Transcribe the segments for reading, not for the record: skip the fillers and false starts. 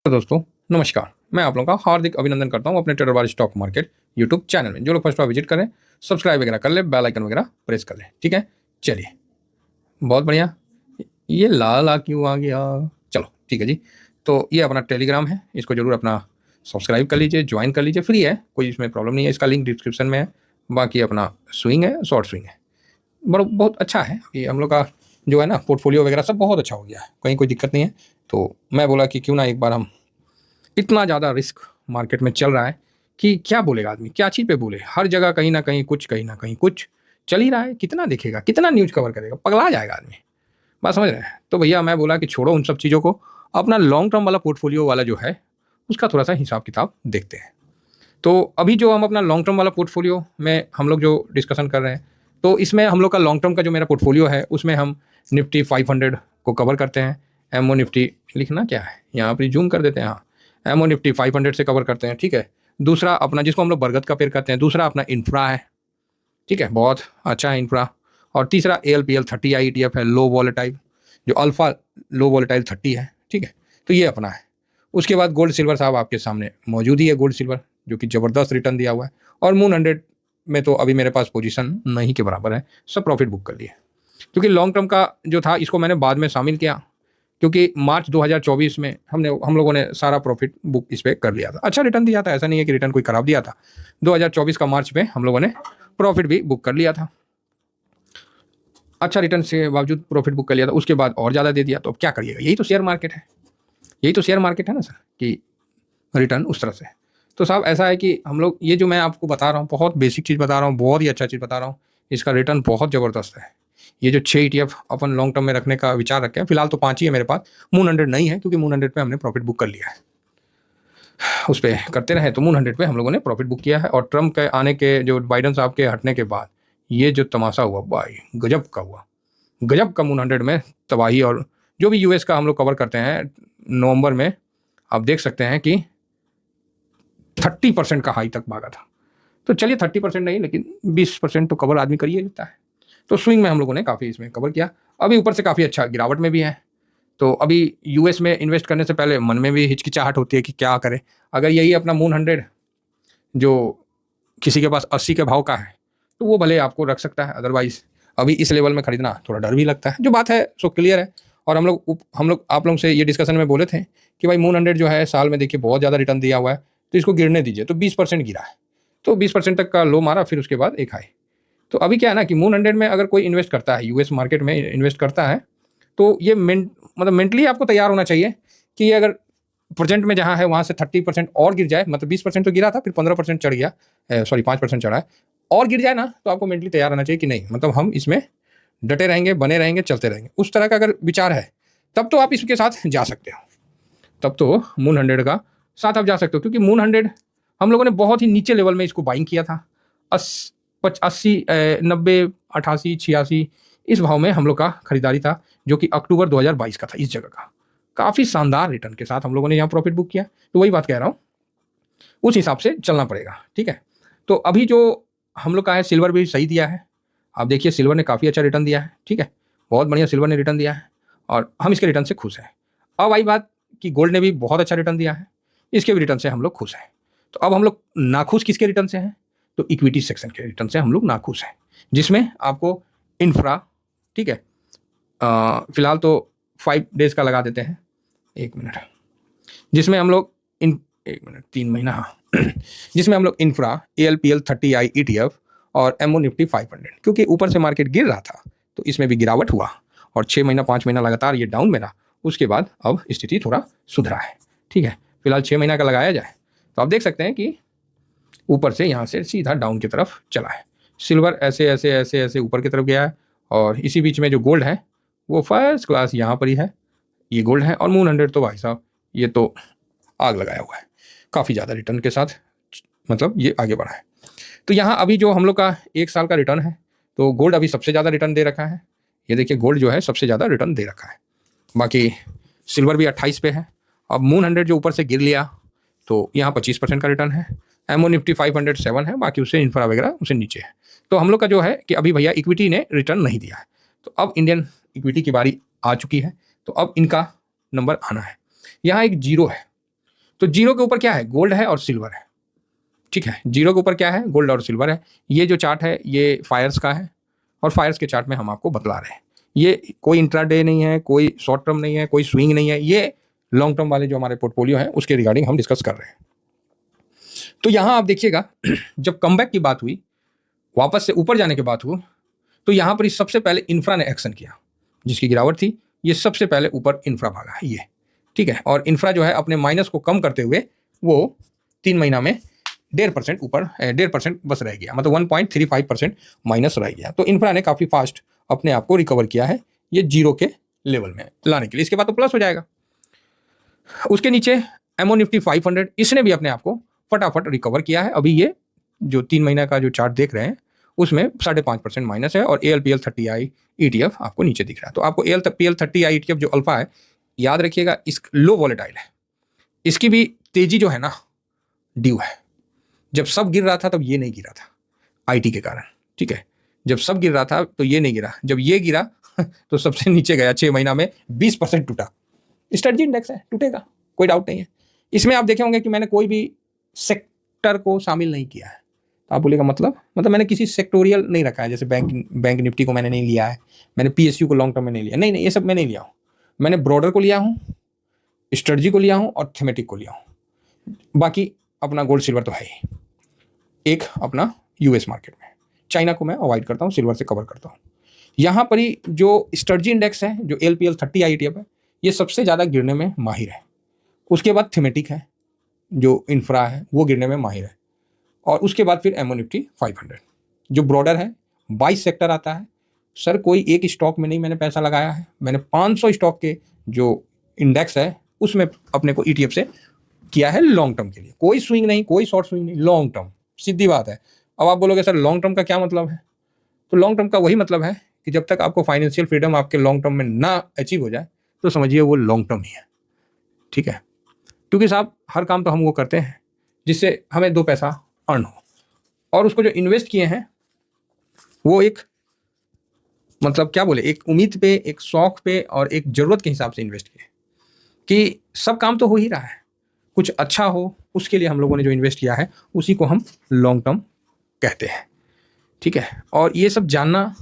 तो दोस्तों नमस्कार, मैं आप लोगों का हार्दिक अभिनंदन करता हूं अपने ट्रेडरबाज स्टॉक मार्केट यूट्यूब चैनल में। जो लोग फर्स्ट बार विजिट करें, सब्सक्राइब वगैरह कर ले, बेल आइकन वगैरह प्रेस कर ले। ठीक है, चलिए, बहुत बढ़िया। ये लाल क्यों आ गया? चलो ठीक है जी। तो ये अपना टेलीग्राम है, इसको जरूर अपना सब्सक्राइब कर लीजिए, ज्वाइन कर लीजिए, फ्री है, कोई इसमें प्रॉब्लम नहीं है। इसका लिंक डिस्क्रिप्शन में है। बाकी अपना स्विंग है, शॉर्ट स्विंग है, बहुत अच्छा है। ये हम लोग का जो है ना पोर्टफोलियो वगैरह सब बहुत अच्छा हो गया है, कहीं कोई दिक्कत नहीं है। तो मैं बोला कि क्यों ना एक बार हम, इतना ज़्यादा रिस्क मार्केट में चल रहा है कि क्या बोलेगा आदमी, क्या चीज़ पे बोले। हर जगह कहीं ना कहीं कुछ चल ही रहा है। कितना देखेगा, कितना न्यूज़ कवर करेगा, पगला जाएगा आदमी। बात समझ रहे हैं? तो भैया मैं बोला कि छोड़ो उन सब चीज़ों को, अपना लॉन्ग टर्म वाला पोर्टफोलियो वाला जो है उसका थोड़ा सा हिसाब किताब देखते हैं। तो अभी जो हम अपना लॉन्ग टर्म वाला पोर्टफोलियो में हम लोग जो डिस्कशन कर रहे हैं, तो इसमें हम लोग का लॉन्ग टर्म का जो मेरा पोर्टफोलियो है उसमें हम निफ्टी 500 को कवर करते हैं। एमओ निफ्टी लिखना क्या है, यहाँ पर जूम कर देते हैं। हाँ, एमओ निफ्टी 500 से कवर करते हैं। ठीक है, दूसरा अपना जिसको हम लोग बरगद का पेड़ कहते हैं, दूसरा अपना इंफ्रा है। ठीक है, बहुत अच्छा है इंफ्रा। और तीसरा ALPL 30 IETF है, लो वॉलेटाइल, जो अल्फा लो वॉलेटाइल 30 है। ठीक है, तो ये अपना है। उसके बाद गोल्ड सिल्वर साहब आपके सामने मौजूद ही है, गोल्ड सिल्वर जो कि ज़बरदस्त रिटर्न दिया हुआ है। और मून 100 में तो अभी मेरे पास पोजीशन नहीं के बराबर है, सब प्रॉफिट बुक कर लिए। क्योंकि लॉन्ग टर्म का जो था इसको मैंने बाद में शामिल किया, क्योंकि मार्च 2024 में हम लोगों ने सारा प्रॉफिट बुक इस पर कर लिया था। अच्छा रिटर्न दिया था, ऐसा नहीं है कि रिटर्न कोई खराब दिया था। 2024 का मार्च में हम लोगों ने प्रॉफिट भी बुक कर लिया था। अच्छा रिटर्न से बावजूद प्रॉफिट बुक कर लिया था, उसके बाद और ज़्यादा दे दिया। तो अब क्या करिएगा, यही तो शेयर मार्केट है, यही तो शेयर मार्केट है ना सर, कि रिटर्न उस तरह से। तो साहब ऐसा है कि हम लोग, ये जो मैं आपको बता रहा हूँ बहुत बेसिक चीज़ बता रहा हूँ, बहुत ही अच्छा चीज़ बता रहा हूँ, इसका रिटर्न बहुत ज़बरदस्त है। ये जो 6 ETF अपन लॉन्ग टर्म में रखने का विचार रखे हैं, फिलहाल तो 5 ही है मेरे पास। मून 100 नहीं है, क्योंकि मून 100 पे हमने प्रॉफिट बुक कर लिया है। उस पर करते रहे तो मून 100 पे हम लोगों ने प्रॉफिट बुक किया है। और ट्रम्प के आने के, जो बाइडन साहब के हटने के बाद ये जो तमाशा हुआ भाई, गजब का हुआ, गजब का। मून 100 में तबाही। और जो भी US का हम लोग कवर करते हैं नवंबर में, आप देख सकते हैं कि 30% का हाई तक भागा था। तो चलिए 30% नहीं, लेकिन 20% तो कवर आदमी करिए लेता है। तो स्विंग में हम लोगों ने काफ़ी इसमें कवर किया। अभी ऊपर से काफ़ी अच्छा गिरावट में भी है। तो अभी US में इन्वेस्ट करने से पहले मन में भी हिचकिचाहट होती है कि क्या करें। अगर यही अपना मून 100 जो किसी के पास 80 के भाव का है तो वो भले आपको रख सकता है, अदरवाइज अभी इस लेवल में खरीदना थोड़ा डर भी लगता है। जो बात है सो क्लियर है। और हम लोग आप लोगों से ये डिस्कशन में बोले थे कि भाई मून 100 जो है साल में देखिए बहुत ज़्यादा रिटर्न दिया हुआ है, तो इसको गिरने दीजिए। तो 20% गिरा है, तो 20% तक का लो मारा, फिर उसके बाद एक हाई। तो अभी क्या है ना कि मून 100 में अगर कोई इन्वेस्ट करता है, US मार्केट में इन्वेस्ट करता है, तो ये मतलब मेंटली आपको तैयार होना चाहिए कि ये अगर प्रेजेंट में जहाँ है वहाँ से 30% और गिर जाए, मतलब 20% तो गिरा था, फिर 15% चढ़ गया, सॉरी 5% चढ़ा है, और गिर जाए ना, तो आपको मेंटली तैयार रहना चाहिए कि नहीं, मतलब हम इसमें डटे रहेंगे, बने रहेंगे, चलते रहेंगे। उस तरह का अगर विचार है तब तो आप इसके साथ जा सकते हो, तब तो मून 100 का साथ आप जा सकते हो। क्योंकि मून 100 हम लोगों ने बहुत ही नीचे लेवल में इसको बाइंग किया था, 80, 90, 88, 86 इस भाव में हम लोग का खरीदारी था, जो कि अक्टूबर 2022 का था। इस जगह का काफ़ी शानदार रिटर्न के साथ हम लोगों ने यहाँ प्रॉफिट बुक किया। तो वही बात कह रहा हूँ, उस हिसाब से चलना पड़ेगा। ठीक है, तो अभी जो हम लोग का है, सिल्वर भी सही दिया है। आप देखिए सिल्वर ने काफ़ी अच्छा रिटर्न दिया है। ठीक है, बहुत बढ़िया सिल्वर ने रिटर्न दिया है और हम इसके रिटर्न से खुश हैं। अब आई बात कि गोल्ड ने भी बहुत अच्छा रिटर्न दिया है, इसके भी रिटर्न से हम लोग खुश हैं। तो अब हम लोग नाखुश किसके रिटर्न से हैं? तो इक्विटी सेक्शन के रिटर्न से हम लोग नाखुश हैं, जिसमें आपको इंफ्रा, ठीक है, फिलहाल तो 5 डेज का लगा देते हैं, 1 मिनट, जिसमें हम लोग 3 महीना, हाँ जिसमें हम लोग इंफ्रा, ALPL 30 ETF और एमओ निफ्टी 500, क्योंकि ऊपर से मार्केट गिर रहा था तो इसमें भी गिरावट हुआ और 6 महीना 5 महीना लगातार ये डाउन में रहा। उसके बाद अब स्थिति थोड़ा सुधरा है। ठीक है, फिलहाल 6 महीना का लगाया जाए तो आप देख सकते हैं कि ऊपर से यहाँ से सीधा डाउन की तरफ चला है। सिल्वर ऐसे ऐसे ऐसे ऐसे ऊपर की तरफ गया है, और इसी बीच में जो गोल्ड है वो फर्स्ट क्लास यहाँ पर ही है, ये गोल्ड है। और मून 100 तो भाई साहब ये तो आग लगाया हुआ है, काफ़ी ज़्यादा रिटर्न के साथ, मतलब ये आगे बढ़ा है। तो यहाँ अभी जो हम लोग का 1 साल का रिटर्न है, तो गोल्ड अभी सबसे ज़्यादा रिटर्न दे रखा है। ये देखिए गोल्ड जो है सबसे ज़्यादा रिटर्न दे रखा है, बाकी सिल्वर भी 28 पे है। अब मून 100 जो ऊपर से गिर लिया तो यहाँ 25% का रिटर्न है। एमओ निफ्टी 507 है, बाकी उससे इंफ्रा वगैरह उससे नीचे है। तो हम लोग का जो है कि अभी भैया इक्विटी ने रिटर्न नहीं दिया है, तो अब इंडियन इक्विटी की बारी आ चुकी है, तो अब इनका नंबर आना है। यहाँ एक जीरो है, तो जीरो के ऊपर क्या है, गोल्ड है और सिल्वर है, ठीक है। जीरो के ऊपर क्या है, गोल्ड और सिल्वर है। ये जो चार्ट है ये फायर्स का है और फायर्स के चार्ट में हम आपको बतला रहे हैं, ये कोई इंट्राडे नहीं है, कोई शॉर्ट टर्म नहीं है, कोई स्विंग नहीं है, ये लॉन्ग टर्म वाले जो हमारे पोर्टफोलियो हैं उसके रिगार्डिंग हम डिस्कस कर रहे हैं। तो यहाँ आप देखिएगा जब कमबैक की बात हुई, वापस से ऊपर जाने की बात हुई, तो यहाँ पर सबसे पहले इंफ्रा ने एक्शन किया, जिसकी गिरावट थी ये सबसे पहले ऊपर इंफ्रा भागा है ये, ठीक है। और इंफ्रा जो है अपने माइनस को कम करते हुए वो 3 महीना में 1.5% ऊपर 1.5% बस रह गया, मतलब 1.35% माइनस रह गया। तो इंफ्रा ने काफ़ी फास्ट अपने आप को रिकवर किया है ये जीरो के लेवल में लाने के लिए, इसके बाद तो प्लस हो जाएगा। उसके नीचे एमओ निफ्टी 500, इसने भी अपने आप को फटाफट रिकवर किया है। अभी ये जो 3 महीना का जो चार्ट देख रहे हैं उसमें 5.5% माइनस है और ALPL 30i ETF आपको नीचे दिख रहा है। तो आपको ALPL 30i ETF जो अल्फा है, याद रखिएगा इस लो वॉलेटाइल है, इसकी भी तेजी जो है ना ड्यू है। जब सब गिर रहा था तब ये नहीं गिरा था IT के कारण, ठीक है। जब सब गिर रहा था तो ये नहीं गिरा, जब ये गिरा तो सबसे नीचे गया, 6 महीना में 20% टूटा। स्ट्रेटजी इंडेक्स है, टूटेगा, कोई डाउट नहीं है। इसमें आप देखे होंगे कि मैंने कोई भी सेक्टर को शामिल नहीं किया है। तो आप बोलेगा मतलब मैंने किसी सेक्टोरियल नहीं रखा है, जैसे बैंक निफ्टी को मैंने नहीं लिया है, मैंने PSU को लॉन्ग टर्म में नहीं लिया, नहीं ये सब मैं नहीं लिया हूँ। मैंने ब्रॉडर को लिया हूँ, स्ट्रेटजी को लिया हूँ और थीमेटिक को लिया हूँ। बाकी अपना गोल्ड सिल्वर तो है ही, एक अपना US मार्केट में, चाइना को मैं अवॉइड करता हूँ, सिल्वर से कवर करता हूँ। यहाँ पर ही जो स्ट्रेटजी इंडेक्स है, जो ALPL 30i ETF है, ये सबसे ज़्यादा गिरने में माहिर है। उसके बाद थीमेटिक है, जो इंफ्रा है वो गिरने में माहिर है। और उसके बाद फिर एमओ निफ्टी 500, जो ब्रॉडर है 22 सेक्टर आता है। सर कोई एक स्टॉक में नहीं मैंने पैसा लगाया है, मैंने 500 स्टॉक के जो इंडेक्स है उसमें अपने को ETF से किया है लॉन्ग टर्म के लिए। कोई स्विंग नहीं, कोई शॉर्ट स्विंग नहीं, लॉन्ग टर्म, सीधी बात है। अब आप बोलोगे सर लॉन्ग टर्म का क्या मतलब है, तो लॉन्ग टर्म का वही मतलब है कि जब तक आपको फाइनेंशियल फ्रीडम आपके लॉन्ग टर्म में ना अचीव हो जाए तो समझिए वो लॉन्ग टर्म ही है, ठीक है। क्योंकि साहब हर काम तो हम वो करते हैं जिससे हमें 2 पैसा अर्न हो, और उसको जो इन्वेस्ट किए हैं वो एक मतलब क्या बोले, एक उम्मीद पे, एक शौक पे और एक ज़रूरत के हिसाब से इन्वेस्ट किए कि सब काम तो हो ही रहा है, कुछ अच्छा हो, उसके लिए हम लोगों ने जो इन्वेस्ट किया है उसी को हम लॉन्ग टर्म कहते हैं, ठीक है। और ये सब जानना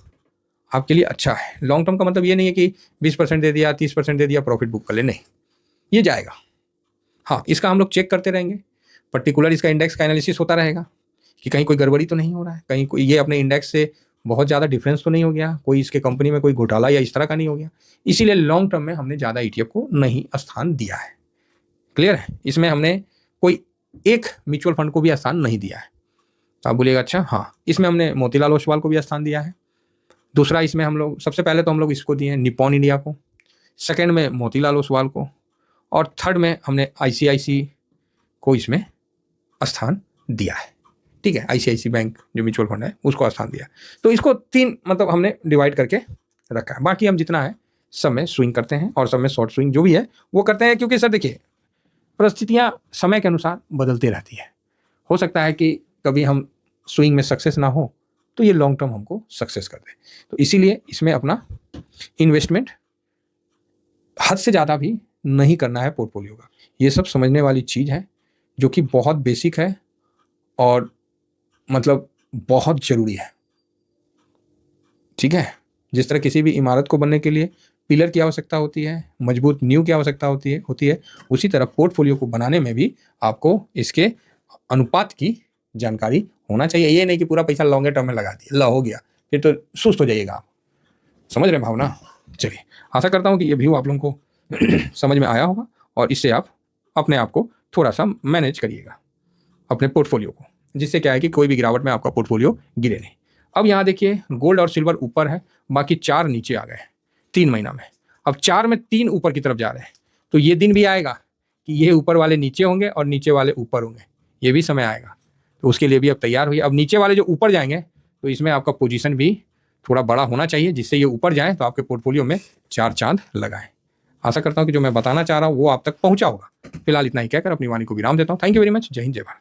आपके लिए अच्छा है। लॉन्ग टर्म का मतलब ये नहीं है कि 20% दे दिया, 30% दे दिया, प्रॉफिट बुक कर ले, नहीं, ये जाएगा। हाँ, इसका हम लोग चेक करते रहेंगे, पर्टिकुलर इसका इंडेक्स का एनालिसिस होता रहेगा कि कहीं कोई गड़बड़ी तो नहीं हो रहा है, कहीं कोई ये अपने इंडेक्स से बहुत ज़्यादा डिफरेंस तो नहीं हो गया, कोई इसके कंपनी में कोई घोटाला या इस तरह का नहीं हो गया। इसीलिए लॉन्ग टर्म में हमने ज़्यादा ETF को नहीं स्थान दिया है, क्लियर है। इसमें हमने कोई एक म्यूचुअल फंड को भी स्थान नहीं दिया है। तो आप बोलिएगा अच्छा, हाँ, इसमें हमने मोतीलाल ओसवाल को भी स्थान दिया है। दूसरा इसमें हम लोग सबसे पहले तो हम लोग इसको दिए हैं निप्पॉन इंडिया को, सेकेंड में मोतीलाल ओसवाल को, और थर्ड में हमने ICICI को इसमें स्थान दिया है, ठीक है। ICICI बैंक जो म्यूचुअल फंड है उसको स्थान दिया। तो इसको 3 मतलब हमने डिवाइड करके रखा है। बाकी हम जितना है सब में स्विंग करते हैं और सब में शॉर्ट स्विंग जो भी है वो करते हैं, क्योंकि सर देखिए परिस्थितियाँ समय के अनुसार बदलती रहती है। हो सकता है कि कभी हम स्विंग में सक्सेस ना हो तो ये लॉन्ग टर्म हमको सक्सेस कर दे। तो इसीलिए इसमें अपना इन्वेस्टमेंट हद से ज़्यादा भी नहीं करना है पोर्टफोलियो का। ये सब समझने वाली चीज़ है जो कि बहुत बेसिक है और मतलब बहुत ज़रूरी है, ठीक है। जिस तरह किसी भी इमारत को बनने के लिए पिलर की आवश्यकता होती है, मजबूत नींव की आवश्यकता होती है, उसी तरह पोर्टफोलियो को बनाने में भी आपको इसके अनुपात की जानकारी होना चाहिए। ये नहीं कि पूरा पैसा लॉन्ग टर्म में लगा दिया, हो गया, फिर तो सुस्त हो जाइएगा आप, समझ रहे हैं भावना। चलिए, आशा करता हूँ कि ये व्यू आप लोगों को समझ में आया होगा और इससे आप अपने आप को थोड़ा सा मैनेज करिएगा अपने पोर्टफोलियो को, जिससे क्या है कि कोई भी गिरावट में आपका पोर्टफोलियो गिरे नहीं। अब यहाँ देखिए गोल्ड और सिल्वर ऊपर है, बाकी 4 नीचे आ गए 3 महीना में। अब 4 में 3 ऊपर की तरफ जा रहे हैं, तो ये दिन भी आएगा कि ये ऊपर वाले नीचे होंगे और नीचे वाले ऊपर होंगे, ये भी समय आएगा। तो उसके लिए भी अब तैयार हुई। अब नीचे वाले जो ऊपर जाएंगे तो इसमें आपका पोजीशन भी थोड़ा बड़ा होना चाहिए, जिससे ये ऊपर जाए तो आपके पोर्टफोलियो में 4 चांद लगाएं। आशा करता हूँ कि जो मैं बताना चाह रहा हूँ वो आप तक पहुँचा होगा। फिलहाल इतना ही कहकर अपनी वाणी को विराम देता हूँ। Thank you very much. जय हिंद, जय भारत।